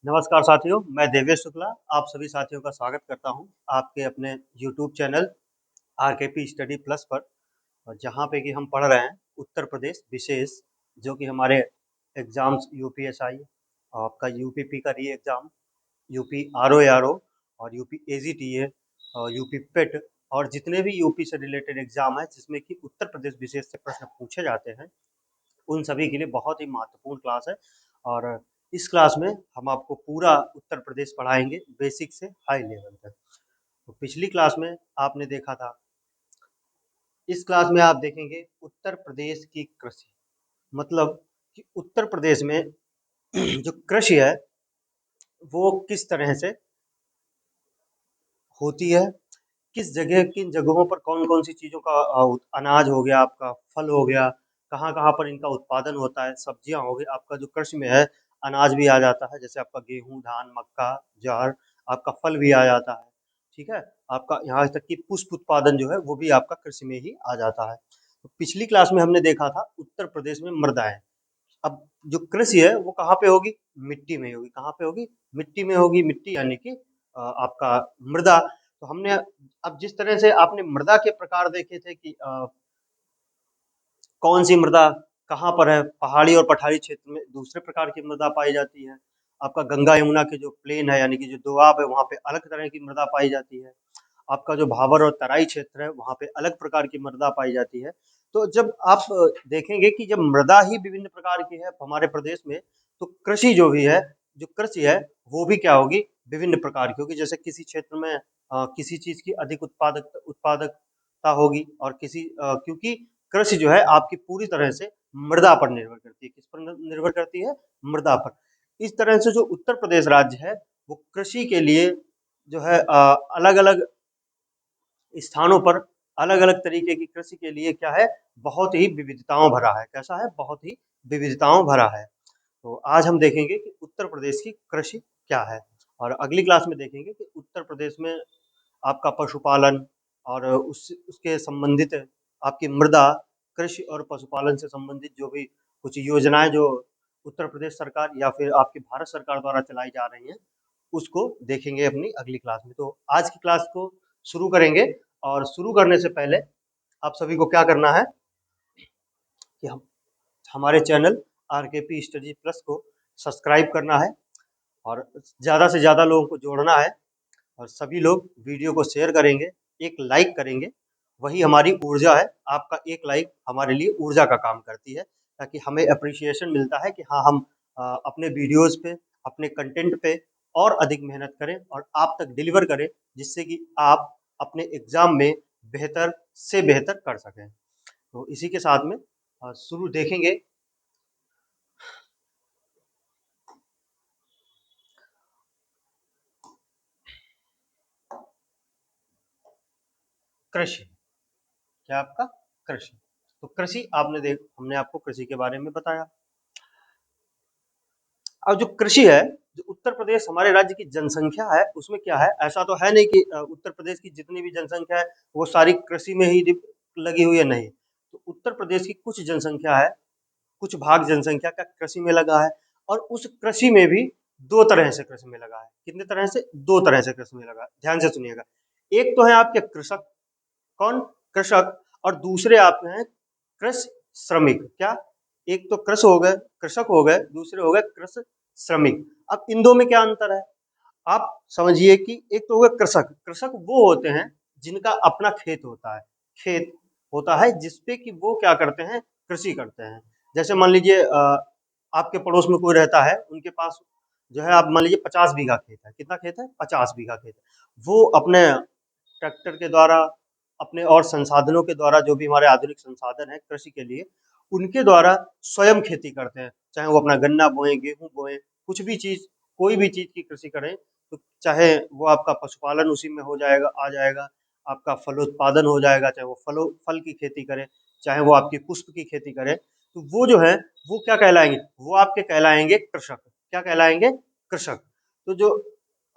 नमस्कार साथियों, मैं देवेश शुक्ला आप सभी साथियों का स्वागत करता हूं आपके अपने यूट्यूब चैनल आरकेपी स्टडी प्लस पर। और जहां पे कि हम पढ़ रहे हैं उत्तर प्रदेश विशेष, जो कि हमारे एग्जाम्स यूपीएसआई, आपका यूपीपी का री एग्जाम, यूपी आरओ और यूपी एजीटीए और यूपी पेट और जितने भी यूपी से रिलेटेड एग्जाम है जिसमें कि उत्तर प्रदेश विशेष से प्रश्न पूछे जाते हैं, उन सभी के लिए बहुत ही महत्वपूर्ण क्लास है। और इस क्लास में हम आपको पूरा उत्तर प्रदेश पढ़ाएंगे, बेसिक से हाई लेवल तक। तो पिछली क्लास में आपने देखा था, इस क्लास में आप देखेंगे उत्तर प्रदेश की कृषि, मतलब कि उत्तर प्रदेश में जो कृषि है वो किस तरह से होती है, किस जगह किन जगहों पर कौन-कौन सी चीज़ों का अनाज हो गया, आपका फल हो गया, कहाँ-कहाँ पर इनका उत्पादन होता है, सब्जियाँ हो गई, आपका जो कृषि में है, अनाज भी आ जाता है, जैसे आपका गेहूँ, धान, मक्का, ज्वार, आपका फल भी आ जाता है, ठीक है? आपका यहाँ तक कि पुष्प उत्पादन जो है, वो भी आपका कृषि में ही आ जाता है। तो पिछली क्लास में हमने देखा था उत्तर प्रदेश में मृदाएँ। अब जो कृषि है वो कहाँ पे होगी? मिट्टी में होगी। कहाँ पे होगी? मिट्टी में होगी। मिट्टी यानी कि आपका मृदा। तो हमने अब जिस तरह से आपने मृदा के प्रकार देखे थे कि कौन सी मृदा कहाँ पर है, पहाड़ी और पठारी क्षेत्र में दूसरे प्रकार की मृदा पाई जाती है। आपका गंगा यमुना के जो प्लेन है यानी कि जो दोआब है वहाँ पे अलग तरह की मृदा पाई जाती है। आपका जो भाबर और तराई क्षेत्र है वहाँ पे अलग प्रकार की मृदा पाई जाती है। तो जब आप देखेंगे कि जब मृदा ही विभिन्न प्रकार की है हमारे प्रदेश में, तो कृषि जो भी है, जो कृषि है वो भी क्या होगी? विभिन्न प्रकार की होगी। जैसे किसी क्षेत्र में किसी चीज़ की अधिक उत्पादकता होगी और क्योंकि कृषि जो है आपकी पूरी तरह से मृदा पर निर्भर करती है। किस पर निर्भर करती है? मृदा पर। इस तरह से जो उत्तर प्रदेश राज्य है वो कृषि के लिए जो है अलग-अलग स्थानों पर अलग-अलग तरीके की कृषि के लिए क्या है, बहुत ही विविधताओं भरा है। कैसा है? बहुत ही विविधताओं भरा है। तो आज हम देखेंगे कि उत्तर प्रदेश की कृषि क्या है और अगली क्लास में देखेंगे कि उत्तर प्रदेश में आपका पशुपालन और उसके संबंधित आपकी मृदा, कृषि और पशुपालन से संबंधित जो भी कुछ योजनाएँ जो उत्तर प्रदेश सरकार या फिर आपकी भारत सरकार द्वारा चलाई जा रही हैं, उसको देखेंगे अपनी अगली क्लास में। तो आज की क्लास को शुरू करेंगे और शुरू करने से पहले आप सभी को क्या करना है कि हम हमारे चैनल आरकेपी स्टडी प्लस को सब्सक्राइब करना है और ज़्यादा से ज़्यादा लोगों को जोड़ना है और सभी लोग वीडियो को शेयर करेंगे, एक लाइक करेंगे, वही हमारी ऊर्जा है। आपका एक लाइक हमारे लिए ऊर्जा का काम करती है, ताकि हमें एप्रिसिएशन मिलता है कि हाँ, हम अपने वीडियोज़ पे, अपने कंटेंट पे और अधिक मेहनत करें और आप तक डिलीवर करें, जिससे कि आप अपने एग्ज़ाम में बेहतर से बेहतर कर सकें। तो इसी के साथ में शुरू देखेंगे कृषि। क्या आपका? कृषि। तो कृषि हमने आपको कृषि के बारे में बताया। अब जो कृषि है, जो उत्तर प्रदेश हमारे राज्य की जनसंख्या है, उसमें क्या है, ऐसा तो है नहीं कि उत्तर प्रदेश की जितनी भी जनसंख्या है, वो सारी कृषि में ही लगी हुई है, नहीं। तो उत्तर प्रदेश की कुछ जनसंख्या है, कुछ भाग जनसंख्या का कृषि में लगा है और उस कृषि में भी दो तरह से कृषि में लगा है। कितने तरह से? दो तरह से कृषि में लगा है। ध्यान से सुनिएगा। एक तो है आपके कृषक। कौन? कृषक। और दूसरे आपके हैं कृषि श्रमिक। क्या? एक तो कृषक हो गए, दूसरे हो गए कृषि श्रमिक। अब इन दो में क्या अंतर है? आप समझिए कि एक तो हो गया कृषक। कृषक वो होते हैं जिनका अपना खेत होता है। खेत होता है जिसपे कि वो क्या करते हैं? कृषि करते हैं। जैसे मान लीजिए आपके पड़ोस में कोई रहता है, उनके पास जो है आप मान लीजिए 50 बीघा खेत है। कितना खेत है? 50 बीघा खेत है। वो अपने ट्रैक्टर के द्वारा, अपने और संसाधनों के द्वारा, जो भी हमारे आधुनिक संसाधन हैं कृषि के लिए, उनके द्वारा स्वयं खेती करते हैं। चाहे वो अपना गन्ना बोएँ, गेहूँ बोएँ, कुछ भी चीज़, कोई भी चीज़ की कृषि करें, तो चाहे वो आपका पशुपालन उसी में हो जाएगा, आ जाएगा, आपका फलोत्पादन हो जाएगा, चाहे वो फल की खेती करें, चाहे वो आपकी पुष्प की खेती करें, तो वो जो है, वो क्या कहलाएँगे? वो आपके कहलाएँगे कृषक। क्या कहलाएँगे? कृषक। तो जो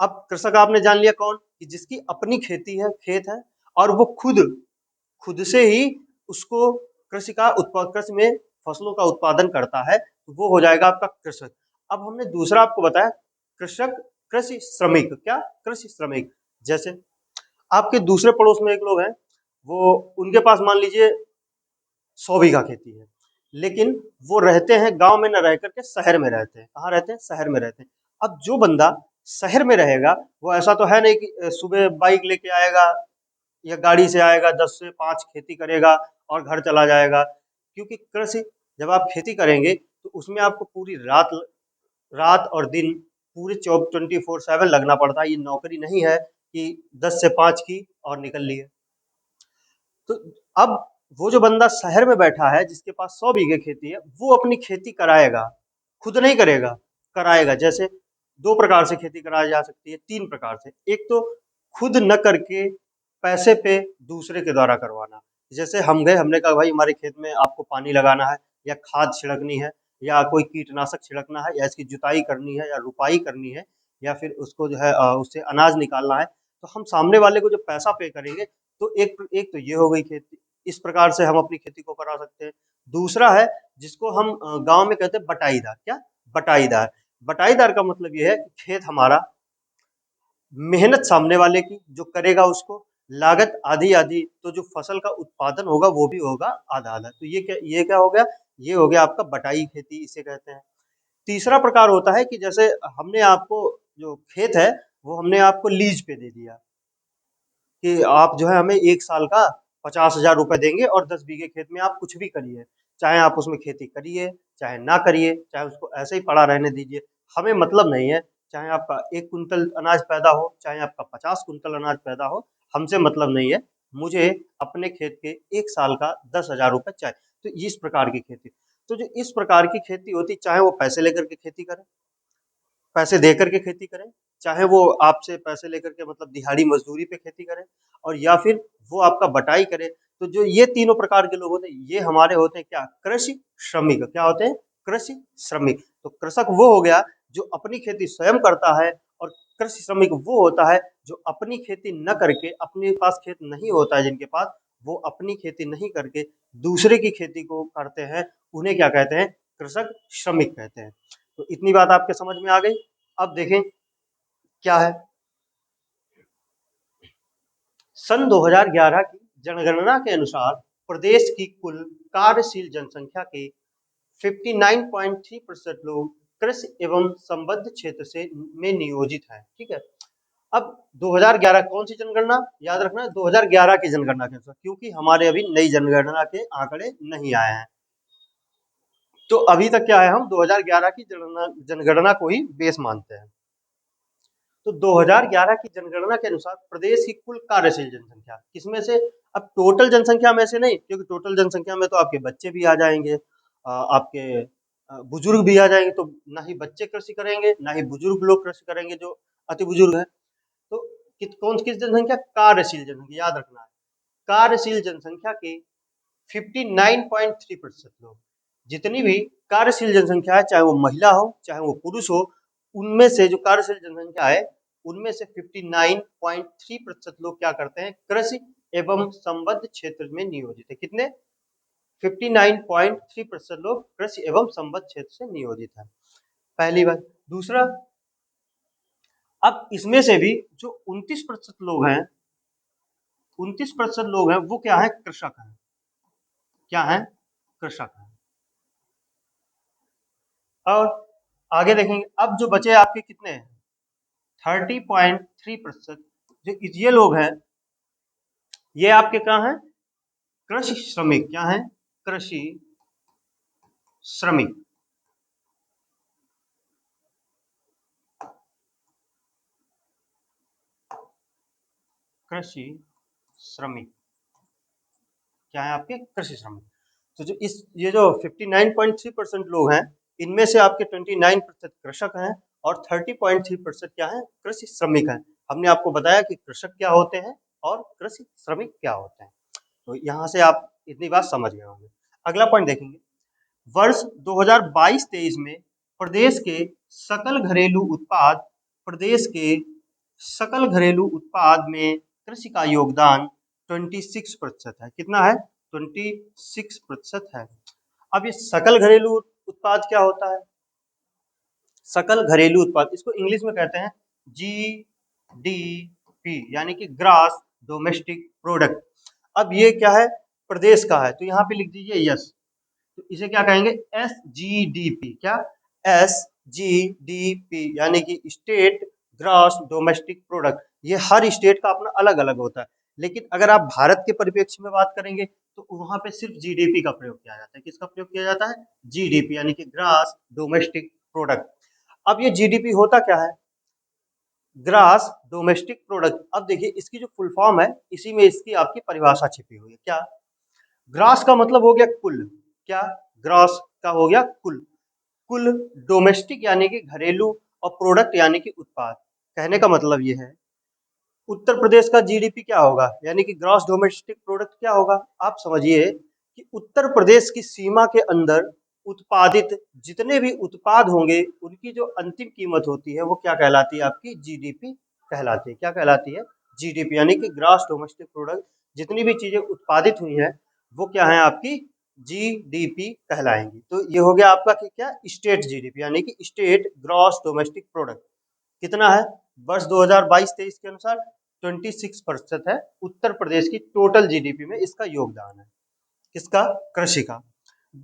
अब कृषक आपने जान लिया कौन? कि जिसकी अपनी खेती है, खेत है और वो खुद खुद से ही उसको कृषि में फसलों का उत्पादन करता है, तो वो हो जाएगा आपका कृषक। अब हमने दूसरा आपको बताया कृषक, कृषि श्रमिक, क्या कृषि श्रमिक। जैसे आपके दूसरे पड़ोस में एक लोग हैं, वो उनके पास मान लीजिए 100 बीघा खेती है, लेकिन वो रहते हैं गांव में न रह करके शहर में रहते हैं। कहाँ रहते हैं? शहर में रहते हैं। अब जो बंदा शहर में रहेगा वो ऐसा तो है नहीं कि सुबह बाइक लेके आएगा या गाड़ी से आएगा, 10 से 5 खेती करेगा और घर चला जाएगा। क्योंकि कृषि, जब आप खेती करेंगे तो उसमें आपको पूरी रात रात और दिन पूरे 24/7 लगना पड़ता है। ये नौकरी नहीं है कि 10 से 5 की और निकल लिए। तो अब वो जो बंदा शहर में बैठा है जिसके पास 100 बीघे खेती है, वो अपनी खेती कराएगा, खुद नहीं करेगा, कराएगा। जैसे 2 प्रकार से खेती कराई जा सकती है, 3 प्रकार से। एक तो खुद न करके पैसे पे दूसरे के द्वारा करवाना। जैसे हम गए, हमने कहा भाई हमारे खेत में आपको पानी लगाना है या खाद छिड़कनी है या कोई कीटनाशक छिड़कना है या इसकी जुताई करनी है या रुपाई करनी है या फिर उसको जो है उससे अनाज निकालना है, तो हम सामने वाले को जो पैसा पे करेंगे, तो एक एक तो ये हो गई खेती। इस प्रकार से हम अपनी खेती को करा सकते हैं। दूसरा है जिसको हम गाँव में कहते हैं बटाईदार। क्या? बटाईदार। बटाईदार का मतलब ये है कि खेत हमारा, मेहनत सामने वाले की, जो करेगा उसको, लागत आधी-आधी, तो जो फसल का उत्पादन होगा वो भी होगा आधा-आधा। तो ये क्या हो गया? ये हो गया आपका बटाई खेती, इसे कहते हैं। तीसरा प्रकार होता है कि जैसे हमने आपको जो खेत है वो हमने आपको लीज पे दे दिया कि आप जो है हमें 1 साल का 50,000 रुपए देंगे और 10 बीघे खेत में आप कुछ भी करिए। चाहे आप उसमें खेती करिए, चाहे ना करिए, चाहे उसको ऐसे ही पड़ा रहने दीजिए, हमें मतलब नहीं है। चाहे आपका 1 कुंतल अनाज पैदा हो, चाहे आपका 50 कुंतल अनाज पैदा हो, हमसे मतलब नहीं है। मुझे अपने खेत के 1 साल का 10,000 रुपए चाहिए। तो इस प्रकार की खेती। तो जो इस प्रकार की खेती होती, चाहे वो पैसे लेकर के खेती करें, पैसे दे करके खेती करें, चाहे वो आपसे पैसे लेकर के मतलब दिहाड़ी मजदूरी पे खेती करें, और या फिर वो आपका बटाई करे। तो जो ये तीनों प्रकार के लोग होते हैं, ये हमारे होते हैं क्या? कृषि श्रमिक। क्या होते हैं? कृषि श्रमिक। तो कृषक वो हो गया जो अपनी खेती स्वयं करता है, और कृषि श्रमिक वो होता है जो अपनी खेती न करके, अपने पास खेत नहीं होता है जिनके पास, वो अपनी खेती नहीं करके दूसरे की खेती को करते हैं, उन्हें क्या कहते हैं? कृषक श्रमिक कहते हैं। तो इतनी बात आपके समझ में आ गई। अब देखें क्या है। सन 2011 की जनगणना के अनुसार प्रदेश की कुल कार्यशील जनसंख्या के 59.3% लोग कृषि एवं संबद्ध क्षेत्र से में नियोजित हैं। ठीक है। अब 2011 कौन सी जनगणना? याद रखना, 2011 की जनगणना के अनुसार, क्योंकि हमारे अभी नई जनगणना के आंकड़े नहीं आए हैं। तो अभी तक क्या है, हम 2011 की जनगणना को ही बेस मानते हैं। तो 2011 की जनगणना के अनुसार प्रदेश की कुल कार्यशील जनसंख्या किसमें से? अब टोटल जनसंख्या में से नहीं, क्योंकि टोटल जनसंख्या में तो आपके बच्चे भी आ जाएंगे, आपके बुजुर्ग भी आ जाएंगे। तो ना ही बच्चे कृषि करेंगे, ना ही बुजुर्ग लोग कृषि करेंगे जो अति बुजुर्ग हैं। तो किस जनसंख्या? कार्यशील जनसंख्या, याद रखना है। कार्यशील जनसंख्या के 59.3% लोग, जितनी भी कार्यशील जनसंख्या है, चाहे वो महिला हो चाहे वो पुरुष हो, उनमें से जो कार्यशील जनसंख्या है, उनमें से 59.3% लोग क्या करते हैं? कृषि एवं संबद्ध क्षेत्र में नियोजित है। कितने? 59.3% लोग कृषि एवं संबद्ध क्षेत्र से नियोजित है। पहली बात। दूसरा, अब इसमें से भी जो 29% लोग हैं, 29% लोग हैं, वो क्या है? कृषक हैं। क्या है? कृषक हैं। और आगे देखेंगे, अब जो बचे आपके कितने हैं? 30.3% जो ये लोग हैं, ये आपके कहाँ हैं? कृषि श्रमिक। क्या है? कृषि श्रमिक। कृषि श्रमिक क्या है? आपके कृषि श्रमिक। तो जो ये जो 59.3% लोग हैं, इनमें से आपके 29% कृषक हैं और 30.3% क्या है? कृषि श्रमिक हैं। हमने आपको बताया कि कृषक क्या होते हैं और कृषि श्रमिक क्या होते हैं। तो यहाँ से आप इतनी बात समझ गए होंगे। अगला पॉइंट देखेंगे। वर्ष 2022-23 में प्रदेश के सकल घरेलू उत्पाद प्रदेश के सकल घरेलू उत्पाद में कृषि का योगदान 26% है। कितना है? 26% है। अब ये सकल घरेलू उत्पाद क्या होता है? सकल घरेलू उत्पाद, इसको इंग्लिश में कहते हैं जीडीपी, यानी कि ग्रॉस डोमेस्टिक प्रोडक्ट। अब ये क्या है, प्रदेश का है, तो यहाँ पे लिख दीजिए यस। तो इसे क्या कहेंगे, एसजीडीपी। क्या, एसजीडीपी, यानी कि स्टेट ग्रॉस डोमेस्टिक प्रोडक्ट। ये हर स्टेट का अपना अलग अलग होता है, लेकिन अगर आप भारत के परिप्रेक्ष्य में बात करेंगे तो वहां पे सिर्फ जीडीपी का प्रयोग किया जाता है। किसका प्रयोग किया जाता है, जीडीपी, यानी कि ग्रॉस डोमेस्टिक प्रोडक्ट। अब ये जीडीपी होता क्या है, ग्रॉस डोमेस्टिक प्रोडक्ट। अब देखिए इसकी जो फुल फॉर्म है, इसी में इसकी आपकी परिभाषा छिपी हुई है। क्या, ग्रॉस का मतलब हो गया कुल। क्या, ग्रॉस का हो गया कुल। कुल, डोमेस्टिक यानी कि घरेलू, और प्रोडक्ट यानी कि उत्पाद। कहने का मतलब ये है, उत्तर प्रदेश का जीडीपी क्या होगा, यानी कि ग्रॉस डोमेस्टिक प्रोडक्ट क्या होगा। आप समझिए कि उत्तर प्रदेश की सीमा के अंदर उत्पादित जितने भी उत्पाद होंगे, उनकी जो अंतिम कीमत होती है वो क्या कहलाती है, आपकी जीडीपी कहलाती है। क्या कहलाती है, जीडीपी, यानी कि ग्रॉस डोमेस्टिक प्रोडक्ट। जितनी भी चीजें उत्पादित हुई हैं वो क्या है, आपकी जीडीपी कहलाएंगी। तो ये हो गया आपका कि क्या, स्टेट जीडीपी, यानी कि स्टेट ग्रॉस डोमेस्टिक प्रोडक्ट। कितना है, वर्ष 2022-23 के अनुसार 26% है उत्तर प्रदेश की टोटल जीडीपी में, इसका योगदान है। किसका, कृषि का।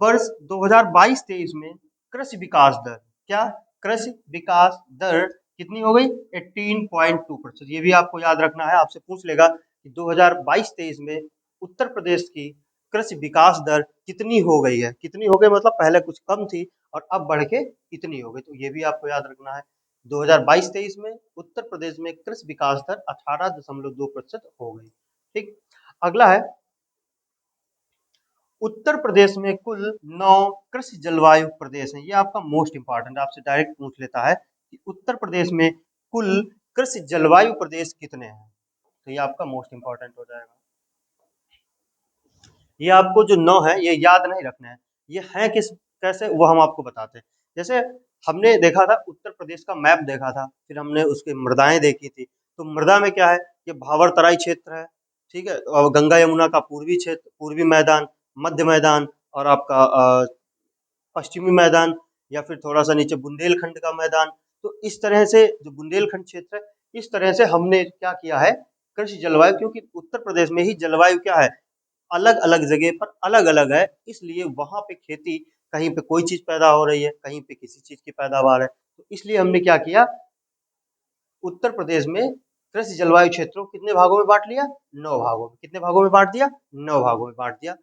वर्ष 2022-23 में कृषि विकास दर, क्या, कृषि विकास दर कितनी हो गई, 18.2%। ये भी आपको याद रखना है, आपसे पूछ लेगा कि 2022-23 में उत्तर प्रदेश की कृषि विकास दर कितनी हो गई है। कितनी हो गई मतलब पहले कुछ कम थी और अब बढ़ के इतनी हो गई, तो ये भी आपको याद रखना है। 2022-23 में उत्तर प्रदेश में कृषि विकास दर 18.2% हो गई। ठीक, अगला है, उत्तर प्रदेश में कुल 9 कृषि जलवायु प्रदेश हैं। ये आपका मोस्ट इंपॉर्टेंट, आपसे डायरेक्ट पूछ लेता है कि उत्तर प्रदेश में कुल कृषि जलवायु प्रदेश कितने हैं, तो ये आपका मोस्ट इंपॉर्टेंट हो जाएगा। ये आपको जो 9 है ये याद नहीं रखना है, ये है किस, कैसे, वो हम आपको बताते हैं। जैसे हमने देखा था उत्तर प्रदेश का मैप देखा था, फिर हमने उसकी मृदाएं देखी थी। तो मृदा में क्या है, ये भावर तराई क्षेत्र है, ठीक है, और गंगा यमुना का पूर्वी क्षेत्र, पूर्वी मैदान, मध्य मैदान, और आपका पश्चिमी मैदान, या फिर थोड़ा सा नीचे बुंदेलखंड का मैदान। तो इस तरह से जो बुंदेलखंड क्षेत्र है, इस तरह से हमने क्या किया है, कृषि जलवायु, क्योंकि उत्तर प्रदेश में ही जलवायु क्या है, अलग अलग जगह पर अलग अलग है, इसलिए वहां पे खेती, कहीं पे कोई चीज पैदा हो रही है, कहीं पे किसी चीज की पैदावार है। तो इसलिए हमने क्या किया, उत्तर प्रदेश में कृषि जलवायु क्षेत्रों को कितने भागों में बांट लिया, 9 भागों में। कितने भागों में बांट दिया, 9 भागों में बांट दिया।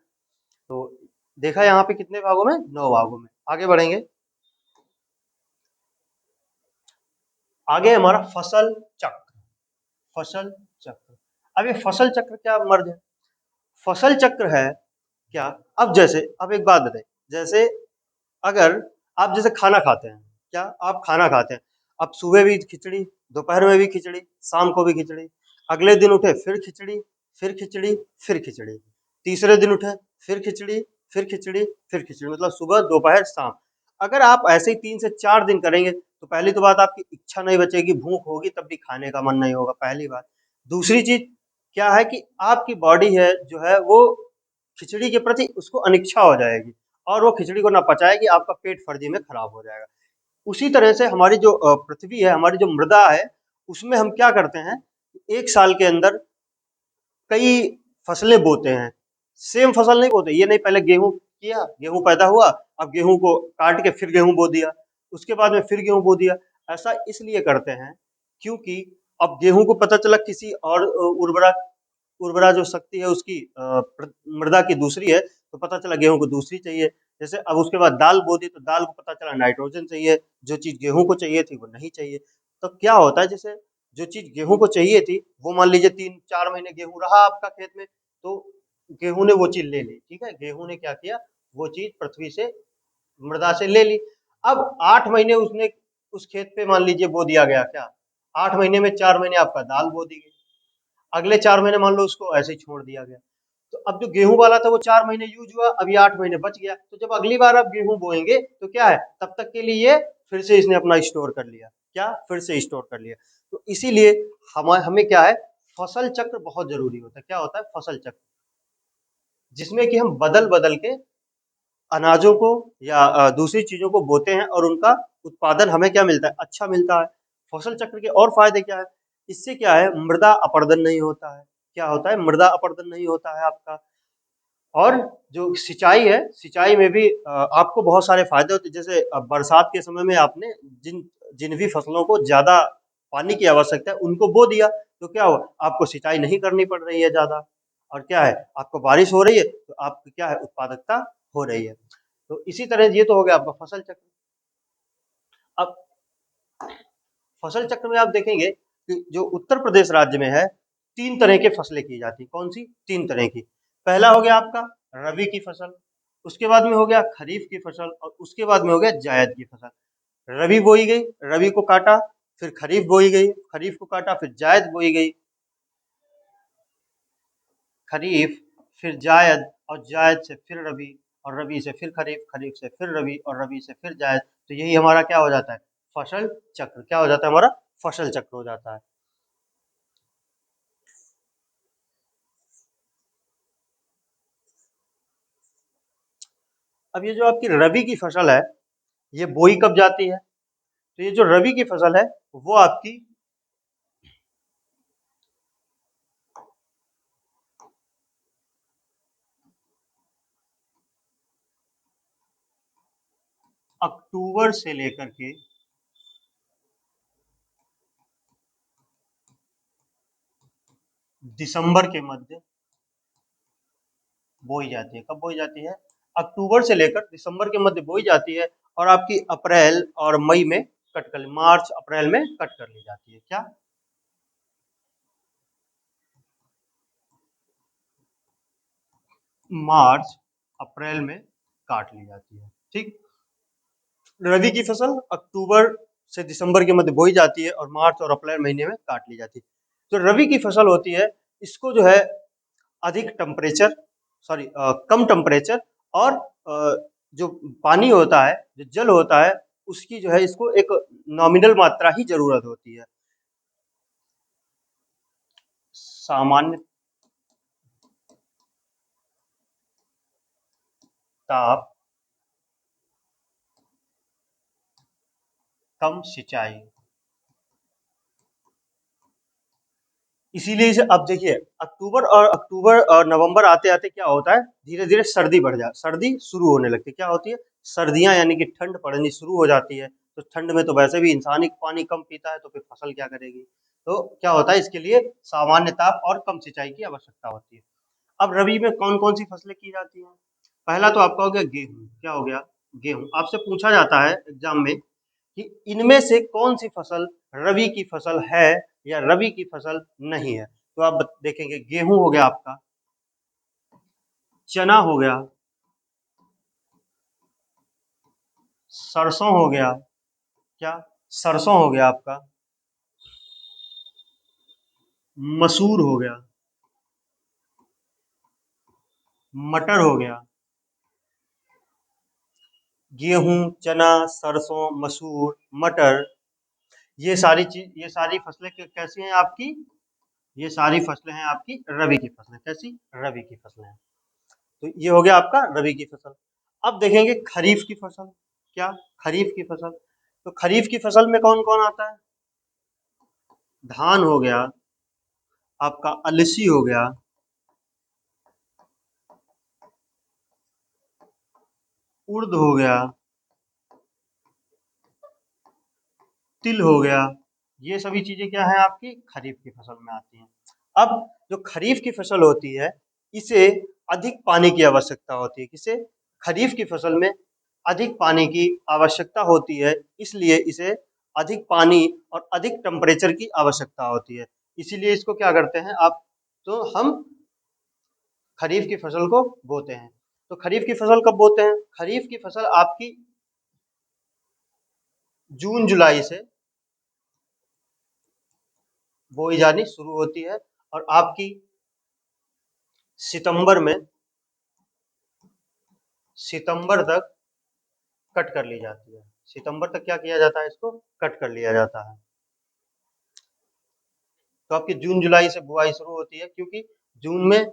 तो देखा यहाँ पे कितने भागों में, 9 भागों में। आगे बढ़ेंगे, आगे हमारा फसल चक्र। फसल चक्र, अब ये फसल चक्र क्या मर्ज है, फसल चक्र है क्या, अब जैसे, अब एक बात बताइए, जैसे अगर आप जैसे खाना खाते हैं, क्या, आप खाना खाते हैं, अब सुबह भी खिचड़ी, दोपहर में भी खिचड़ी, शाम को भी खिचड़ी, अगले दिन उठे फिर खिचड़ी, फिर खिचड़ी, फिर खिचड़ी, तीसरे दिन उठे फिर खिचड़ी, फिर खिचड़ी, फिर खिचड़ी, मतलब सुबह दोपहर शाम। अगर आप ऐसे ही 3 से 4 दिन करेंगे तो पहली तो बात, आपकी इच्छा नहीं बचेगी, भूख होगी तब भी खाने का मन नहीं होगा, पहली बात। दूसरी चीज क्या है कि आपकी बॉडी है जो है वो खिचड़ी के प्रति उसको अनिच्छा हो जाएगी, और वो खिचड़ी को ना पचाएगी, आपका पेट फर्जी में खराब हो जाएगा। उसी तरह से हमारी जो पृथ्वी है, हमारी जो मृदा है, उसमें हम क्या करते हैं, एक साल के अंदर कई फसलें बोते हैं। सेम फसल नहीं बोते, ये नहीं पहले गेहूं किया, गेहूं पैदा हुआ, अब गेहूं को काट के फिर गेहूं बो दिया, उसके बाद में फिर गेहूं बो दिया। ऐसा इसलिए करते हैं क्योंकि अब गेहूं को पता चला किसी और उर्वरा उर्वरा जो शक्ति है उसकी मृदा की दूसरी है, तो पता चला गेहूं को दूसरी चाहिए। जैसे अब उसके बाद दाल बो दी तो दाल को पता चला नाइट्रोजन चाहिए, जो चीज गेहूं को चाहिए थी वो नहीं चाहिए। तो क्या होता है, जैसे जो चीज गेहूं को चाहिए थी वो मान लीजिए 3-4 महीने गेहूं रहा आपका खेत में, तो गेहूं ने वो चीज ले ली, ठीक है, गेहूं ने क्या किया, वो चीज पृथ्वी से, मृदा से ले ली। अब 8 महीने उसने उस खेत पे मान लीजिए बो दिया गया, क्या, 8 महीने में 4 महीने आपका दाल बो दी गई, अगले 4 महीने मान लो उसको ऐसे ही छोड़ दिया गया। तो अब जो गेहूं वाला था वो 4 महीने यूज हुआ, अब ये 8 महीने बच गया, तो जब अगली बार आप गेहूं बोएंगे तो क्या है, तब तक के लिए ये फिर से इसने अपना स्टोर कर लिया, क्या, फिर से स्टोर कर लिया। तो इसीलिए हमें क्या है, फसल चक्र बहुत जरूरी होता है। क्या होता है, फसल चक्र, जिसमें कि हम बदल बदल के अनाजों को या दूसरी चीजों को बोते हैं और उनका उत्पादन हमें क्या मिलता है, अच्छा मिलता है। फसल चक्र के और फायदे क्या है, इससे क्या है, मृदा अपरदन नहीं होता है। क्या होता है, मृदा अपरदन नहीं होता है आपका। और जो सिंचाई है, सिंचाई में भी आपको बहुत सारे फायदे होते हैं। जैसे बरसात के समय में आपने जिन जिन भी फसलों को ज्यादा पानी की आवश्यकता है उनको बो दिया, तो क्या हुआ, आपको सिंचाई नहीं करनी पड़ रही है ज्यादा। और क्या है, आपको बारिश हो रही है तो आपकी क्या है, उत्पादकता हो रही है। तो इसी तरह ये तो हो गया आपका फसल चक्र। अब फसल चक्र में आप देखेंगे कि जो उत्तर प्रदेश राज्य में है, तीन तरह की फसलें की जाती है। कौन सी, तीन तरह की। पहला हो गया आपका रबी की फसल, उसके बाद में हो गया खरीफ की फसल, और उसके बाद में हो गया जायद की फसल। रबी बोई गई, रबी को काटा, फिर खरीफ बोई गई, खरीफ को काटा, फिर जायद बोई गई, खरीफ, फिर जायद, और जायद से फिर रबी, और रबी से फिर खरीफ, खरीफ से फिर रबी, और रबी से फिर जायद। तो यही हमारा क्या हो जाता है, फसल चक्र। क्या हो जाता है हमारा, फसल चक्र हो जाता है। अब ये जो आपकी रबी की फसल है, ये बोई कब जाती है, तो ये जो रबी की फसल है वो आपकी अक्टूबर से लेकर के दिसंबर के मध्य बोई जाती है। कब बोई जाती है, अक्टूबर से लेकर दिसंबर के मध्य बोई जाती है, और आपकी अप्रैल और मई में कट कर, मार्च अप्रैल में कट कर ली जाती है। क्या, मार्च अप्रैल में काट ली जाती है। ठीक, रबी की फसल अक्टूबर से दिसंबर के मध्य बोई जाती है और मार्च और अप्रैल महीने में काट ली जाती है। जो रबी की फसल होती है, इसको जो है अधिक टेम्परेचर, सॉरी कम टेम्परेचर, और जो पानी होता है, जो जल होता है, उसकी जो है इसको एक नॉमिनल मात्रा ही जरूरत होती है। सामान्य ताप, कम सिंचाई, इसीलिए इसे, अब देखिए, अक्टूबर और नवंबर आते आते क्या होता है, धीरे धीरे सर्दी बढ़ जा, सर्दी शुरू होने लगती है। क्या होती है, सर्दियां, यानी कि ठंड पड़नी शुरू हो जाती है। तो ठंड में तो वैसे भी इंसान ही पानी कम पीता है, तो फिर फसल क्या करेगी। तो क्या होता है, इसके लिए सामान्य ताप और कम सिंचाई की आवश्यकता होती है। अब रबी में कौन कौन सी फसलें की जाती हैं, पहला तो आपका हो गया गेहूं। क्या हो गया, गेहूं। आपसे पूछा जाता है एग्जाम में कि इनमें से कौन सी फसल रबी की फसल है या रबी की फसल नहीं है। तो आप देखेंगे, गेहूं हो गया आपका, चना हो गया, सरसों हो गया, क्या, सरसों हो गया आपका, मसूर हो गया, मटर हो गया। गेहूं, चना, सरसों, मसूर, मटर, ये सारी फसलें कैसी हैं आपकी, ये सारी फसलें हैं आपकी रबी की फसलें। कैसी, रबी की फसलें हैं। तो ये हो गया आपका रबी की फसल। अब देखेंगे खरीफ की फसल। क्या, खरीफ की फसल। तो खरीफ की फसल में कौन कौन आता है, धान हो गया, आपका अलसी हो गया, उड़द हो गया, तिल हो गया। ये सभी चीजें क्या है, आपकी खरीफ की फसल में आती हैं। अब जो खरीफ की फसल होती है, इसे अधिक पानी की आवश्यकता होती है। किसे, खरीफ की फसल में अधिक पानी की आवश्यकता होती है, इसलिए इसे अधिक पानी और अधिक टेम्परेचर की आवश्यकता होती है। इसीलिए इसको क्या करते हैं आप, तो हम खरीफ की फसल को बोते हैं। तो खरीफ की फसल कब बोते हैं, खरीफ की फसल आपकी जून जुलाई से बोई जानी शुरू होती है, और आपकी सितंबर में, सितंबर तक कट कर ली जाती है। सितंबर तक क्या किया जाता है, इसको कट कर लिया जाता है। तो आपकी जून जुलाई से बुआई शुरू होती है, क्योंकि जून में,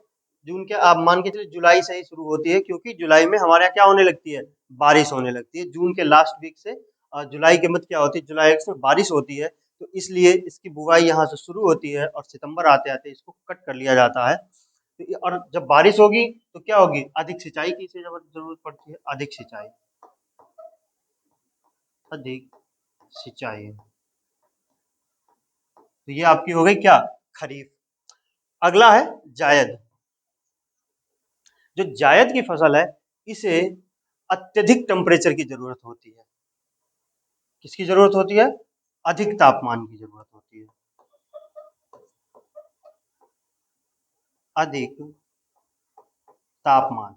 जून के आप मान के चलिए जुलाई से ही शुरू होती है, क्योंकि जुलाई में हमारे यहाँ क्या होने लगती है, बारिश होने लगती है। जून के लास्ट वीक से जुलाई के मध्य क्या होती है, जुलाई अगस्त में बारिश होती है, तो इसलिए इसकी बुवाई यहाँ से शुरू होती है और सितंबर आते आते इसको कट कर लिया जाता है। तो और जब बारिश होगी तो क्या होगी, अधिक सिंचाई की इसे जरूरत पड़ती है, अधिक सिंचाई, अधिक सिंचाई। तो ये आपकी हो गई क्या, खरीफ। अगला है जायद। जो जायद की फसल है, इसे अत्यधिक टेम्परेचर की जरूरत होती है। किसकी जरूरत होती है, अधिक तापमान की जरूरत होती है, अधिक तापमान।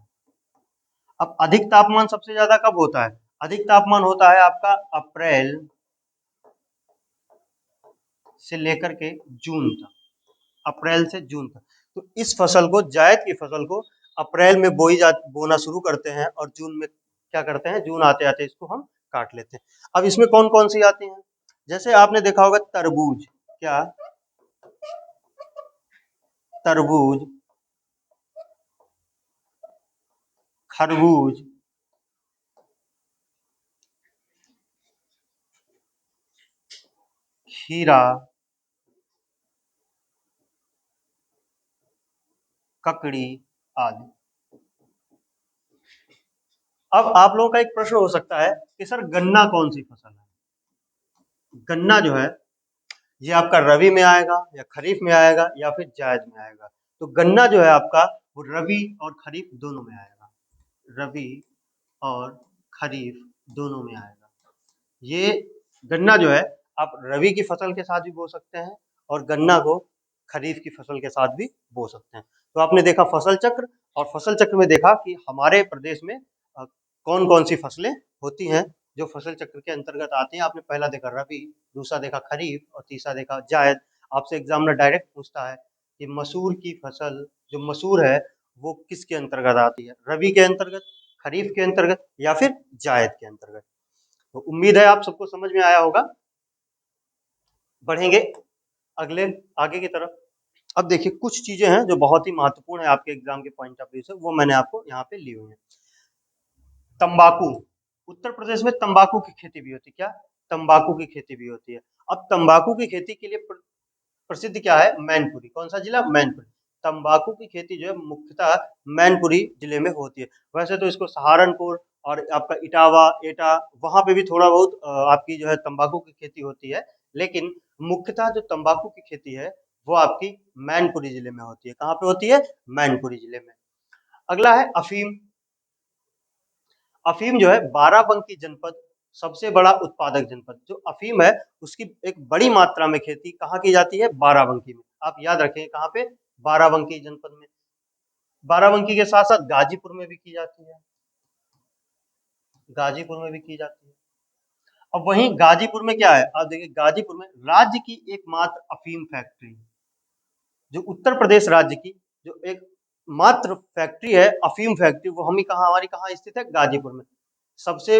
अब अधिक तापमान सबसे ज्यादा कब होता है, अधिक तापमान होता है आपका अप्रैल से लेकर के जून तक, अप्रैल से जून तक। तो इस फसल को, जायद की फसल को अप्रैल में बोना शुरू करते हैं और जून में क्या करते हैं, जून आते आते इसको हम काट लेते हैं। अब इसमें कौन कौन सी आती हैं, जैसे आपने देखा होगा तरबूज, क्या, तरबूज, खरबूज, खीरा, ककड़ी आदि। अब आप लोगों का एक प्रश्न हो सकता है कि सर गन्ना कौन सी फसल है। गन्ना जो है ये आपका रबी में आएगा या खरीफ में आएगा या फिर जायद में आएगा। तो गन्ना जो है आपका वो रबी और खरीफ दोनों में आएगा, रबी और खरीफ दोनों में आएगा। ये गन्ना जो है आप रबी की फसल के साथ भी बो सकते हैं और गन्ना को खरीफ की फसल के साथ भी बो सकते हैं। तो आपने देखा फसल चक्र, और फसल चक्र में देखा कि हमारे प्रदेश में कौन कौन सी फसलें होती हैं जो फसल चक्र के अंतर्गत आती हैं। आपने पहला देखा रबी, दूसरा देखा खरीफ और तीसरा देखा जायद। आपसे एग्जामिनर डायरेक्ट पूछता है कि मसूर की फसल, जो मसूर है वो किसके अंतर्गत आती है, रबी के अंतर्गत, खरीफ के अंतर्गत या फिर जायद के अंतर्गत। तो उम्मीद है आप सबको समझ में आया होगा। बढ़ेंगे अगले, आगे की तरफ। अब देखिए कुछ चीजें हैं जो बहुत ही महत्वपूर्ण है आपके एग्जाम के पॉइंट ऑफ व्यू से, वो मैंने आपको यहाँ पे ली हुई है। तंबाकू, उत्तर प्रदेश में तंबाकू की खेती भी होती है, क्या, तंबाकू की खेती भी होती है। अब तंबाकू की खेती के लिए प्रसिद्ध क्या है, मैनपुरी। कौन सा जिला, मैनपुरी। तंबाकू की खेती जो है मुख्यतः मैनपुरी जिले में होती है। वैसे तो इसको सहारनपुर और आपका इटावा, एटा, वहां पे भी थोड़ा बहुत आपकी जो है तंबाकू की खेती होती है, लेकिन मुख्यतः जो तंबाकू की खेती है वो आपकी मैनपुरी जिले में होती है। कहाँ पे होती है, मैनपुरी जिले में। अगला है अफीम। अफीम जो है बाराबंकी जनपद सबसे बड़ा उत्पादक जनपद। जो अफीम है उसकी एक बड़ी मात्रा में खेती कहाँ की जाती है, बाराबंकी में। आप याद रखें कहाँ पे, बाराबंकी जनपद में। बाराबंकी के साथ साथ गाजीपुर में भी की जाती है, गाजीपुर में भी की जाती है। अब वहीं गाजीपुर में क्या है, आप देखिए गाजीपुर में राज्य की एकमात्र अफीम फैक्ट्री, जो उत्तर प्रदेश राज्य की जो एक मात्र फैक्ट्री है अफीम फैक्ट्री, वो हम ही कहाँ, हमारी कहाँ स्थित है, गाजीपुर में। सबसे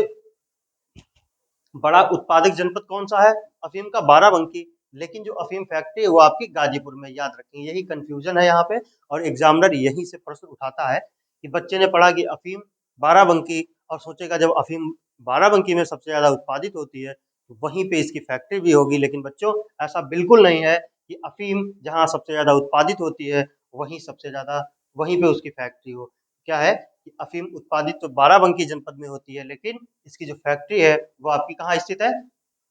बड़ा उत्पादक जनपद कौन सा है अफीम का, बाराबंकी, लेकिन जो अफीम फैक्ट्री है वो आपकी गाजीपुर में। याद रखें, यही कंफ्यूजन है यहाँ पे, और एग्जामिनर यहीं से प्रश्न उठाता है कि बच्चे ने पढ़ा कि अफीम बाराबंकी, और सोचेगा जब अफीम बाराबंकी में सबसे ज्यादा उत्पादित होती है तो वहीं पे इसकी फैक्ट्री भी होगी। लेकिन बच्चों ऐसा बिल्कुल नहीं है कि अफीम जहाँ सबसे ज्यादा उत्पादित होती है वहीं सबसे ज्यादा, वहीं पे उसकी फैक्ट्री हो। क्या है कि अफीम उत्पादित तो बाराबंकी जनपद में होती है, लेकिन इसकी जो फैक्ट्री है वो आपकी कहाँ स्थित है,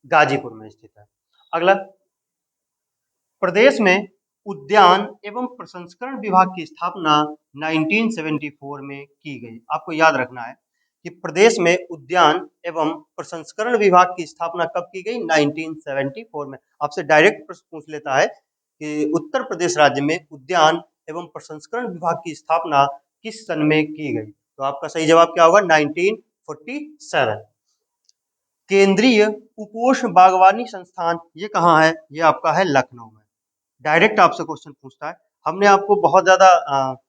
गाजीपुर में स्थित है। अगला, प्रदेश में उद्यान एवं प्रसंस्करण विभाग की स्थापना 1974 में की गई। आपको याद रखना है कि प्रदेश में उद्यान एवं प्रसंस्करण विभाग की स्थापना कब की गई, 1974 में। आपसे डायरेक्ट प्रश्न पूछ लेता है कि उत्तर प्रदेश राज्य में उद्यान एवं प्रसंस्करण विभाग की स्थापना किस सन में की गई। तो आपका सही जवाब क्या होगा, 1947। केंद्रीय उपोष्ण बागवानी संस्थान ये कहाँ है, ये आपका है लखनऊ में। डायरेक्ट आपसे क्वेश्चन पूछता है। हमने आपको बहुत ज्यादा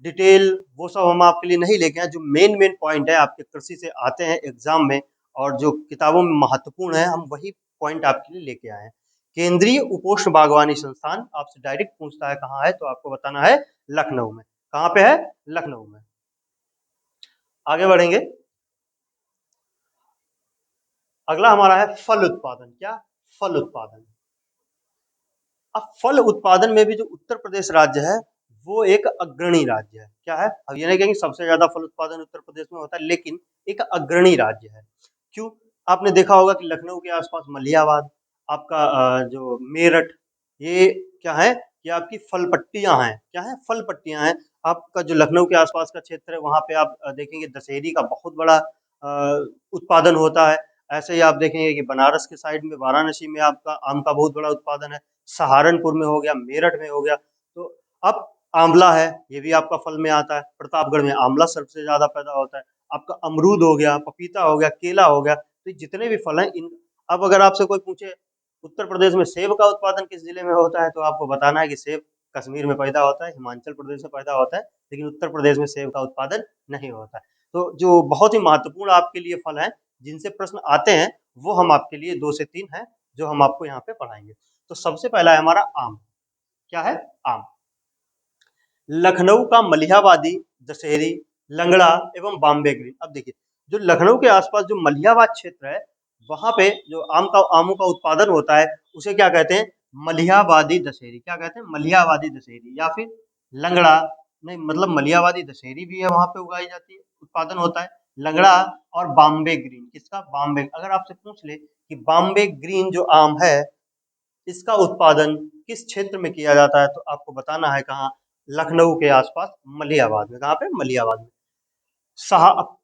डिटेल वो सब हम आपके लिए नहीं लेके आए, जो मेन मेन पॉइंट है आपके कृषि से आते हैं एग्जाम में और जो किताबों में महत्वपूर्ण है, हम वही पॉइंट आपके लिए लेके आए हैं। केंद्रीय उपोष्ण बागवानी संस्थान आपसे डायरेक्ट पूछता है कहाँ है, तो आपको बताना है लखनऊ में। कहाँ पे है, लखनऊ में। आगे बढ़ेंगे। अगला हमारा है फल उत्पादन। क्या? फल उत्पादन। अब फल उत्पादन में भी जो उत्तर प्रदेश राज्य है वो एक अग्रणी राज्य है। क्या है? अब ये नहीं कहेंगे सबसे ज्यादा फल उत्पादन उत्तर प्रदेश में होता है, लेकिन एक अग्रणी राज्य है। क्यों? आपने देखा होगा कि लखनऊ के आसपास मलिहाबाद, आपका जो मेरठ, ये क्या है? ये आपकी फल पट्टियां हैं। क्या है? फल पट्टियां हैं। आपका जो लखनऊ के आसपास का क्षेत्र है वहां पे आप देखेंगे दशहरी का बहुत बड़ा उत्पादन होता है। ऐसे ही आप देखेंगे कि बनारस के साइड में वाराणसी में आपका आम का बहुत बड़ा उत्पादन है। सहारनपुर में हो गया, मेरठ में हो गया। तो अब आंवला है, ये भी आपका फल में आता है। प्रतापगढ़ में आंवला सबसे ज्यादा पैदा होता है। आपका अमरूद हो गया, पपीता हो गया, केला हो गया, तो जितने भी फल हैं इन। अब अगर आपसे कोई पूछे उत्तर प्रदेश में सेब का उत्पादन किस जिले में होता है, तो आपको बताना है कि सेब कश्मीर में पैदा होता है, हिमाचल प्रदेश में पैदा होता है, लेकिन उत्तर प्रदेश में सेब का उत्पादन नहीं होता है। तो जो बहुत ही महत्वपूर्ण आपके लिए फल हैं जिनसे प्रश्न आते हैं, वो हम आपके लिए 2 से 3 हैं जो हम आपको यहाँ पे पढ़ाएंगे। तो सबसे पहला है हमारा आम। क्या है? आम। लखनऊ का मलिहाबादी, दशहरी, लंगड़ा एवं बॉम्बे ग्रीन। अब देखिए, जो लखनऊ के आसपास जो मलिहाबाद क्षेत्र है, वहां पे जो आमों का उत्पादन होता है उसे क्या कहते हैं? मलिहाबादी दशहरी। क्या कहते हैं? मलिहाबादी दशहरी, या फिर लंगड़ा। नहीं, मतलब मलिहाबादी दशहरी भी है, वहां पे उगाई जाती है, उत्पादन होता है। लंगड़ा और बॉम्बे ग्रीन। किसका? बॉम्बे। अगर आपसे पूछ ले कि बॉम्बे ग्रीन जो आम है इसका उत्पादन किस क्षेत्र में किया जाता है, तो आपको बताना है कहाँ? लखनऊ के आसपास मलिहाबाद में। कहाँ पे? मलिहाबाद में।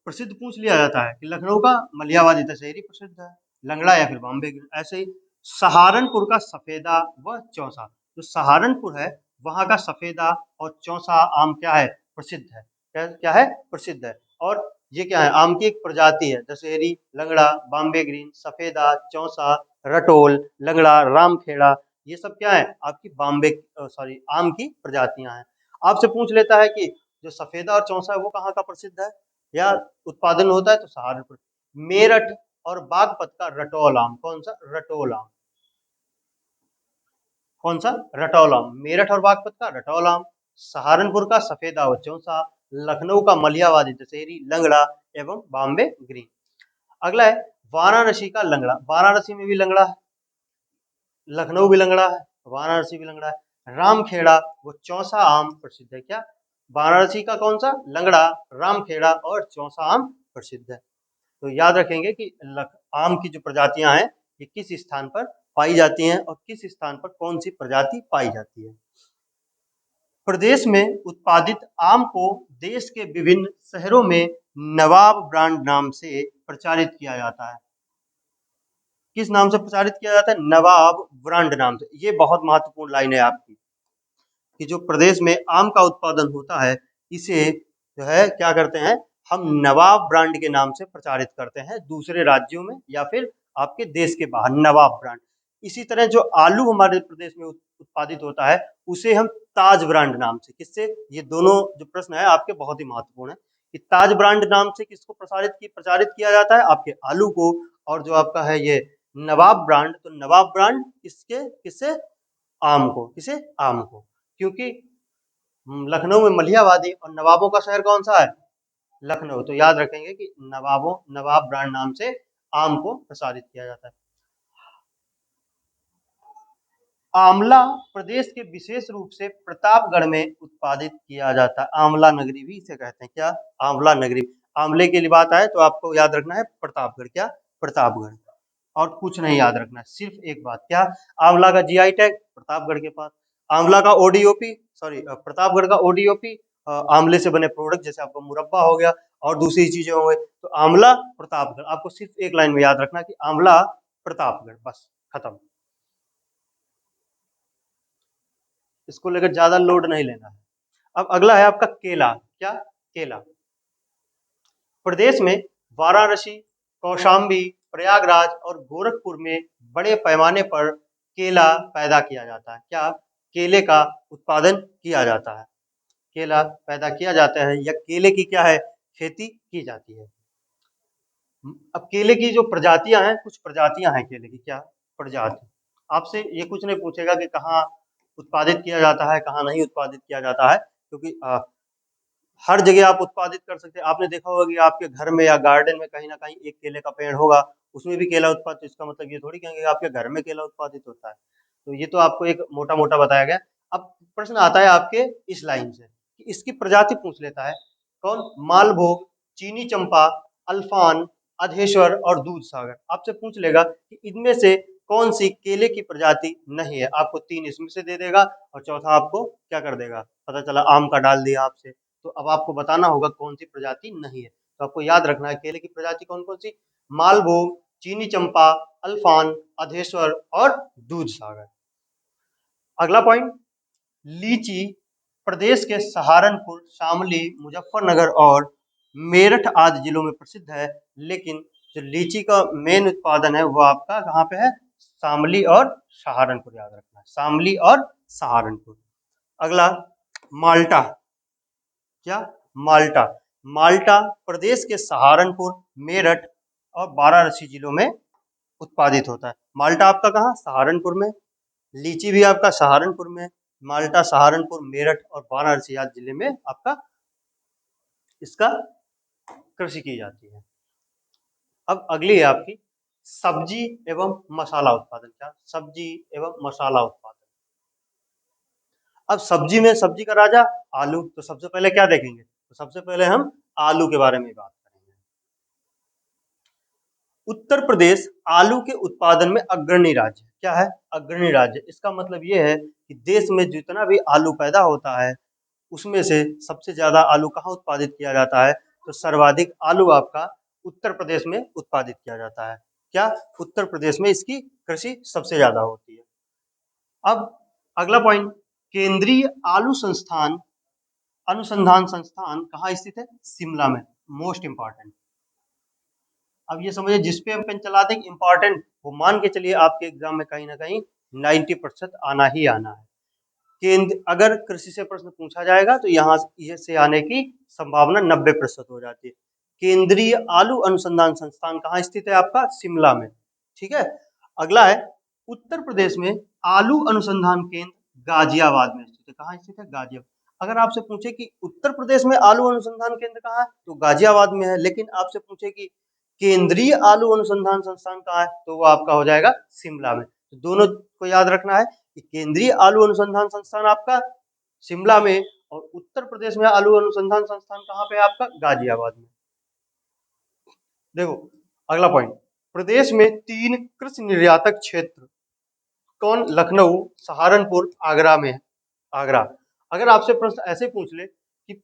प्रसिद्ध पूछ लिया जाता है कि लखनऊ का मलिहाबादी दशहरी प्रसिद्ध है, लंगड़ा या फिर बॉम्बे ग्रीन। ऐसे ही सहारनपुर का सफेदा व चौसा। जो सहारनपुर है वहां का सफेदा और चौसा आम क्या है? प्रसिद्ध है। क्या क्या है? प्रसिद्ध है। और ये क्या है? आम की एक प्रजाति है। दशहरी, लंगड़ा, बॉम्बे ग्रीन, सफेदा, चौसा, रटोल, लंगड़ा, रामखेड़ा, ये सब क्या है? आपकी बॉम्बे सॉरी आम की प्रजातियां हैं। आपसे पूछ लेता है कि जो सफेदा और चौसा है वो कहाँ का प्रसिद्ध है या उत्पादन होता है, तो सहारनपुर। मेरठ और बागपत का रटौल आम। कौन सा? रटौल आम। कौन सा? रटौल आम। मेरठ और बागपत का रटौल आम, सहारनपुर का सफेदा व चौसा, लखनऊ का मलिहाबादी दशहरी, लंगड़ा एवं बॉम्बे ग्रीन। अगला है वाराणसी का लंगड़ा। वाराणसी में भी लंगड़ा है, लखनऊ भी लंगड़ा है, वाराणसी भी लंगड़ा है। रामखेड़ा वो चौसा आम प्रसिद्ध है। क्या? वाराणसी का कौन सा? लंगड़ा, रामखेड़ा और चौसा आम प्रसिद्ध है। तो याद रखेंगे कि आम की जो प्रजातियां हैं ये किस स्थान पर पाई जाती हैं और किस स्थान पर कौन सी प्रजाति पाई जाती है। प्रदेश में उत्पादित आम को देश के विभिन्न शहरों में नवाब ब्रांड नाम से प्रचारित किया जाता है। किस नाम से प्रचारित किया जाता है? नवाब ब्रांड नाम से। ये बहुत महत्वपूर्ण लाइन है आपकी कि जो प्रदेश में आम का उत्पादन होता है इसे जो है क्या करते हैं? हम नवाब ब्रांड के नाम से प्रचारित करते हैं दूसरे राज्यों में या फिर आपके देश के बाहर, नवाब ब्रांड। इसी तरह जो आलू हमारे प्रदेश में उत्पादित होता है उसे हम ताज ब्रांड नाम से। किससे? ये दोनों जो प्रश्न है आपके बहुत ही महत्वपूर्ण है कि ताज ब्रांड नाम से किसको प्रचारित किया जाता है? आपके आलू को। और जो आपका है ये नवाब ब्रांड, तो नवाब ब्रांड किसके? किससे? आम को। किसे? आम को। क्योंकि लखनऊ में मलिहाबादी और नवाबों का शहर कौन सा है? लखनऊ। तो याद रखेंगे कि नवाब ब्रांड नाम से आम को प्रसारित किया जाता है। आंवला प्रदेश के विशेष रूप से प्रतापगढ़ में उत्पादित किया जाता है। आंवला नगरी भी इसे कहते हैं। क्या? आंवला नगरी। आंवले की बात आए तो आपको याद रखना है प्रतापगढ़। क्या? प्रतापगढ़। और कुछ नहीं याद रखना है, सिर्फ एक बात। क्या? आंवला का जीआई टैग प्रतापगढ़ के पास। आंवला का ओडीओपी, सॉरी प्रतापगढ़ का ओडीओपी, आंवले से बने प्रोडक्ट जैसे आपका मुरब्बा हो गया और दूसरी चीजें हो गई। तो आंवला प्रतापगढ़, आपको सिर्फ एक लाइन में याद रखना कि आंवला प्रतापगढ़, बस खत्म। इसको लेकर ज्यादा लोड नहीं लेना है। अब अगला है आपका केला। क्या? केला। प्रदेश में वाराणसी, कौशाम्बी, प्रयागराज और गोरखपुर में बड़े पैमाने पर केला पैदा किया जाता है। क्या? केले का उत्पादन किया जाता है। केला पैदा किया जाता है या केले की क्या है? खेती की जाती है। अब केले की जो प्रजातियां हैं, कुछ प्रजातियां हैं केले की। क्या? प्रजाति। आपसे ये कुछ नहीं पूछेगा कि कहाँ उत्पादित किया जाता है, कहाँ नहीं उत्पादित किया जाता है, क्योंकि हर जगह आप उत्पादित कर सकते हैं। आपने देखा होगा कि आपके घर में या गार्डन में कहीं ना कहीं एक केले का पेड़ होगा उसमें भी केला उत्पादित, इसका मतलब ये थोड़ी कहेंगे कि आपके घर में केला उत्पादित होता है। तो ये तो आपको एक मोटा मोटा बताया गया। अब प्रश्न आता है आपके इस लाइन से कि इसकी प्रजाति पूछ लेता है कौन, मालभोग, चीनी चंपा, अल्फान, अधेश्वर और दूध सागर। आपसे पूछ लेगा कि इनमें से कौन सी केले की प्रजाति नहीं है, आपको 3 इसमें से दे देगा और चौथा आपको क्या कर देगा, पता चला आम का डाल दिया आपसे। तो अब आपको बताना होगा कौन सी प्रजाति नहीं है। तो आपको याद रखना है केले की प्रजाति कौन कौन सी, मालभोग, चीनी चंपा, अल्फान, अधेश्वर और दूध सागर। अगला पॉइंट, लीची प्रदेश के सहारनपुर, शामली, मुजफ्फरनगर और मेरठ आदि जिलों में प्रसिद्ध है, लेकिन जो लीची का मेन उत्पादन है वो आपका कहाँ पे है, शामली और सहारनपुर, याद रखना है शामली और सहारनपुर। अगला, माल्टा, क्या, माल्टा, माल्टा प्रदेश के सहारनपुर, मेरठ और वाराणसी जिलों में उत्पादित होता है। माल्टा आपका कहाँ, सहारनपुर में, लीची भी आपका सहारनपुर में, माल्टा सहारनपुर, मेरठ और वाराणसी आदि जिले में आपका इसका कृषि की जाती है। अब अगली है आपकी सब्जी एवं मसाला उत्पादन, क्या, सब्जी एवं मसाला उत्पादन। अब सब्जी में सब्जी का राजा आलू, तो सबसे पहले क्या देखेंगे, तो सबसे पहले हम आलू के बारे में बात करेंगे। उत्तर प्रदेश आलू के उत्पादन में अग्रणी राज्य, क्या है, अग्रणी राज्य। इसका मतलब ये है कि देश में जितना भी आलू पैदा होता है उसमें से सबसे ज्यादा आलू कहाँ उत्पादित किया जाता है, तो सर्वाधिक आलू आपका उत्तर प्रदेश में उत्पादित किया जाता है। क्या, उत्तर प्रदेश में इसकी कृषि सबसे ज्यादा होती है। अब अगला पॉइंट, केंद्रीय आलू संस्थान अनुसंधान संस्थान कहाँ स्थित है, शिमला में, मोस्ट इंपॉर्टेंट। अब ये समझिए जिस पे हम पेन चला दें इंपॉर्टेंट, वो मान के चलिए आपके एग्जाम में कहीं ना कहीं 90% आना ही आना है। केंद्र, अगर कृषि से प्रश्न पूछा जाएगा तो यहाँ से आने की संभावना 90% हो जाती है। केंद्रीय आलू अनुसंधान संस्थान कहाँ स्थित है आपका, शिमला में, ठीक है। अगला है उत्तर प्रदेश में आलू अनुसंधान केंद्र गाजियाबाद में स्थित है, कहाँ स्थित है, गाजियाबाद। अगर आपसे पूछे कि उत्तर प्रदेश में आलू अनुसंधान केंद्र कहाँ है, तो गाजियाबाद में है, लेकिन आपसे पूछे कि केंद्रीय आलू अनुसंधान संस्थान कहाँ है, तो वो आपका हो जाएगा शिमला में। तो दोनों को याद रखना है कि केंद्रीय आलू अनुसंधान संस्थान आपका शिमला में और उत्तर प्रदेश में आलू अनुसंधान संस्थान कहाँ पे है आपका, गाजियाबाद में। देखो अगला पॉइंट, प्रदेश में 3 कृषि निर्यातक क्षेत्र कौन, लखनऊ, सहारनपुर, आगरा में है, आगरा। अगर आपसे प्रश्न ऐसे पूछ ले कि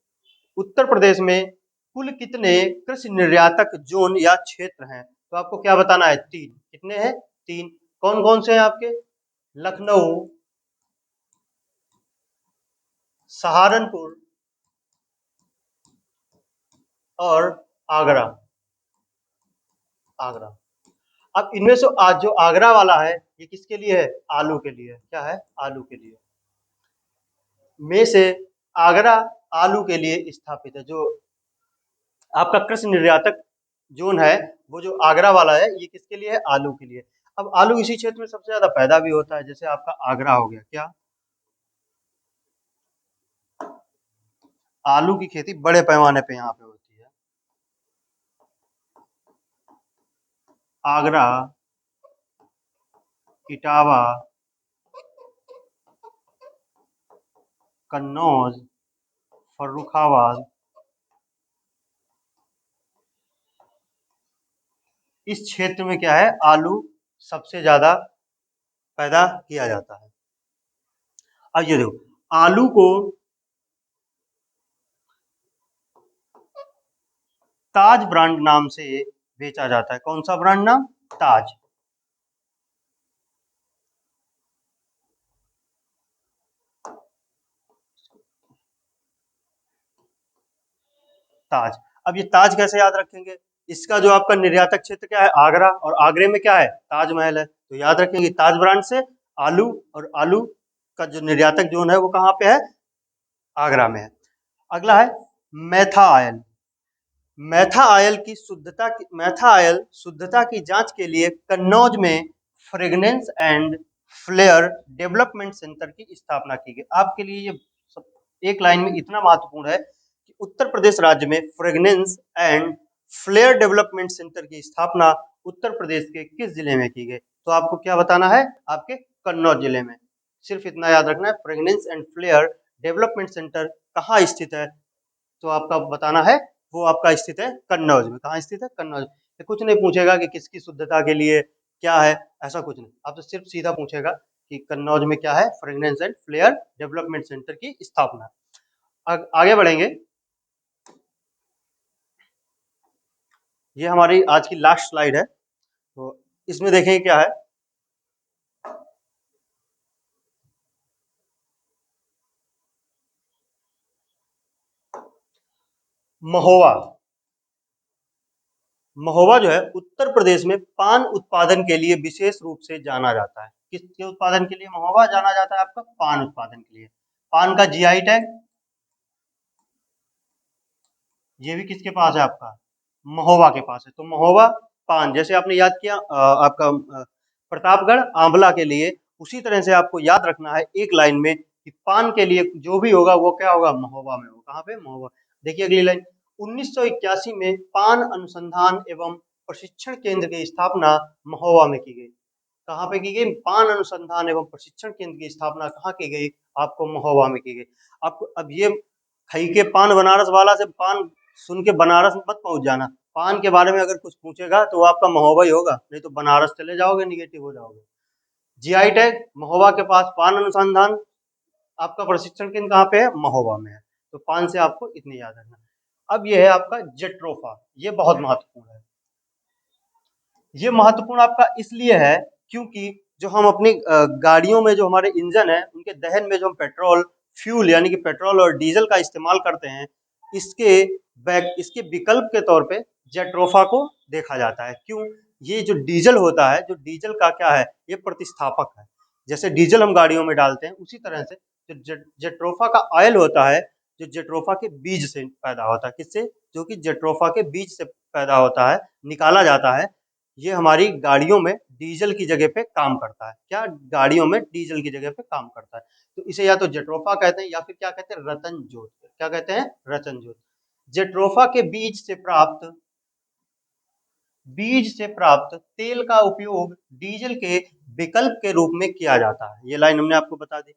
उत्तर प्रदेश में कुल कितने कृषि निर्यातक जोन या क्षेत्र हैं, तो आपको क्या बताना है, 3, कितने हैं, 3। कौन कौन से हैं आपके, लखनऊ, सहारनपुर और आगरा, आगरा। अब इनमें से आज जो आगरा वाला है ये किसके लिए है, आलू के लिए, क्या है, आलू के लिए। में से आगरा आलू के लिए स्थापित है। जो आपका कृषि निर्यातक जोन है वो जो आगरा वाला है ये किसके लिए है, आलू के लिए। अब आलू इसी क्षेत्र में सबसे ज्यादा पैदा भी होता है, जैसे आपका आगरा हो गया, क्या, आलू की खेती बड़े पैमाने पे यहाँ पे होती है। आगरा, इटावा, कन्नौज, फर्रुखाबाद, इस क्षेत्र में क्या है, आलू सबसे ज्यादा पैदा किया जाता है। अब ये देखो आलू को ताज ब्रांड नाम से बेचा जाता है, कौन सा ब्रांड नाम, ताज, ताज। अब ये ताज कैसे याद रखेंगे, इसका जो आपका निर्यातक क्षेत्र क्या है, आगरा, और आगरे में क्या है, ताजमहल है, तो याद रखेंगे ताज ब्रांड से आलू, और आलू का जो निर्यातक जोन है वो कहाँ पे है, आगरा में है। अगला है मैथा आयल, मैथा आयल शुद्धता की जांच के लिए कन्नौज में fragrance and flavour development centre की स्थापना की गई। आपके लिए ये एक लाइन में इतना महत्वपूर्ण है कि उत्तर प्रदेश राज्य में fragrance and flavour development centre की स्थापना उत्तर प्रदेश के किस जिले में की गई? तो आपको क्या बताना है? आपके कन्नौज जिले में। सिर्फ इतना याद रखना है, fragrance and flavour development centre कहाँ स्थित है? तो आपका बताना है वो आपका स्थित है कन्नौज में। कहाँ स्थित है? कन्नौज। ये कुछ नहीं पूछेगा कि किसकी शुद्धता के लिए क्या है, ऐसा कुछ नहीं। आपसे सिर्फ सीधा पूछेगा कि कन्नौज में क्या है? Fragrance and flavour development centre की स्थापना। आगे बढ़ेंगे। ये हमारी आज की लास्ट स्लाइड है, तो इसमें देखें क्या है। महोवा। महोबा जो है उत्तर प्रदेश में पान उत्पादन के लिए विशेष रूप से जाना जाता है। किसके उत्पादन के लिए महोबा जाना जाता है? आपका पान उत्पादन के लिए। पान का जीआई टैग ये भी किसके पास है? आपका महोबा के पास है। तो महोबा पान, जैसे आपने याद किया आपका प्रतापगढ़ आंवला के लिए, उसी तरह से आपको याद रखना है एक लाइन में कि पान के लिए जो भी होगा वो क्या होगा? महोबा में होगा। कहाँ पे? महोबा। देखिए अगली लाइन, 1981 में पान अनुसंधान एवं प्रशिक्षण केंद्र की स्थापना महोबा में की गई। कहाँ पे की गई? पान अनुसंधान एवं प्रशिक्षण केंद्र की स्थापना कहाँ की गई? आपको महोबा में की गई। आपको अब ये खई के पान बनारस वाला से पान सुन के बनारस मत पहुंच जाना। पान के बारे में अगर कुछ पूछेगा तो वो आपका महोबा ही होगा, नहीं तो बनारस चले जाओगे, निगेटिव हो जाओगे। जीआई टैग महोबा के पास, पान अनुसंधान आपका प्रशिक्षण केंद्र कहाँ पे है? महोबा में है। तो पान से आपको इतनी याद रखना। अब ये है आपका जेट्रोफा, ये बहुत महत्वपूर्ण है। ये महत्वपूर्ण आपका इसलिए है क्योंकि जो हम अपनी गाड़ियों में जो हमारे इंजन है उनके दहन में जो हम पेट्रोल फ्यूल यानी कि पेट्रोल और डीजल का इस्तेमाल करते हैं, इसके इसके विकल्प के तौर पे जेट्रोफा को देखा जाता है। क्यों? ये जो डीजल होता है, जो डीजल का क्या है? ये प्रतिस्थापक है। जैसे डीजल हम गाड़ियों में डालते हैं उसी तरह से जो जेट्रोफा का ऑयल होता है, जो जेट्रोफा के बीज से पैदा होता है। किससे? जो कि जेट्रोफा के बीज से पैदा होता है, निकाला जाता है। ये हमारी गाड़ियों में डीजल की जगह पे काम करता है। क्या? गाड़ियों में डीजल की जगह पे काम करता है। तो इसे या तो जेट्रोफा कहते हैं या फिर क्या कहते हैं? रतन ज्योत। क्या कहते हैं? रतन ज्योत। जेट्रोफा के बीज से प्राप्त तेल का उपयोग डीजल के विकल्प के रूप में किया जाता है। ये लाइन हमने आपको बता दी।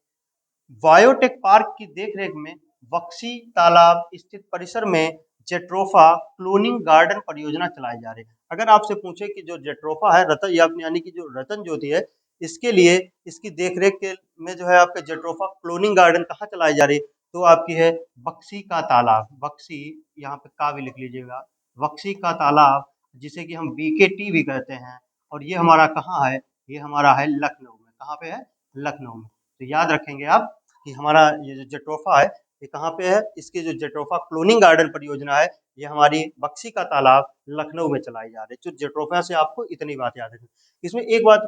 बायोटेक पार्क की देखरेख में बक्सी तालाब स्थित परिसर में जेट्रोफा क्लोनिंग गार्डन परियोजना चलाई जा रही है। अगर आपसे पूछे कि जो जेट्रोफा है रतन यानी कि जो रतन ज्योति है, इसके लिए इसकी देखरेख के में जो है आपका जेट्रोफा क्लोनिंग गार्डन कहाँ चलाई जा रही है? तो आपकी है बक्सी का तालाब। बक्सी, यहाँ पे का भी लिख लीजिएगा। बक्सी का तालाब, जिसे कि हम बीकेटी भी कहते हैं। और ये हमारा कहाँ है? ये हमारा है लखनऊ में। कहाँ पे है? लखनऊ में। तो याद रखेंगे आप कि हमारा ये जो जेट्रोफा है ये कहाँ पे है? इसके जो जेट्रोफा क्लोनिंग गार्डन परियोजना है ये हमारी बक्सी का तालाब लखनऊ में चलाई जा रही है। जो जेट्रोफा से आपको इतनी बात याद रखनी। इसमें एक बात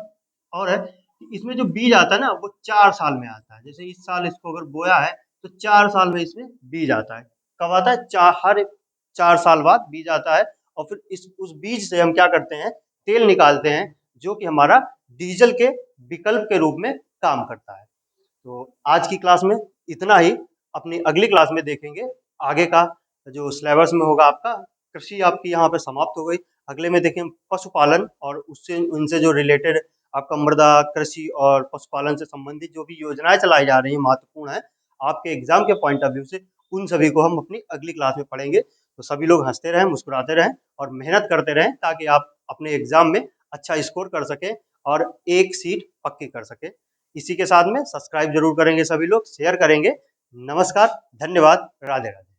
और है कि इसमें जो बीज आता है ना वो 4 साल में आता है। जैसे इस साल इसको अगर बोया है तो 4 साल में इसमें बीज आता है। कब आता है? हर 4 साल बाद बीज आता है। और फिर इस उस बीज से हम क्या करते हैं? तेल निकालते हैं, जो कि हमारा डीजल के विकल्प के रूप में काम करता है। तो आज की क्लास में इतना ही। अपनी अगली क्लास में देखेंगे आगे का जो सिलेबस में होगा आपका। कृषि आपकी यहाँ पे समाप्त हो गई। अगले में देखें पशुपालन और उससे उनसे जो रिलेटेड आपका मृदा कृषि और पशुपालन से संबंधित जो भी योजनाएं चलाई जा रही हैं महत्वपूर्ण है आपके एग्जाम के पॉइंट ऑफ व्यू से, उन सभी को हम अपनी अगली क्लास में पढ़ेंगे। तो सभी लोग हंसते रहें, मुस्कुराते रहें और मेहनत करते रहें ताकि आप अपने एग्जाम में अच्छा स्कोर कर सकें और एक सीट पक्की कर सकें। इसी के साथ में सब्सक्राइब जरूर करेंगे सभी लोग, शेयर करेंगे। नमस्कार, धन्यवाद, राधे राधे।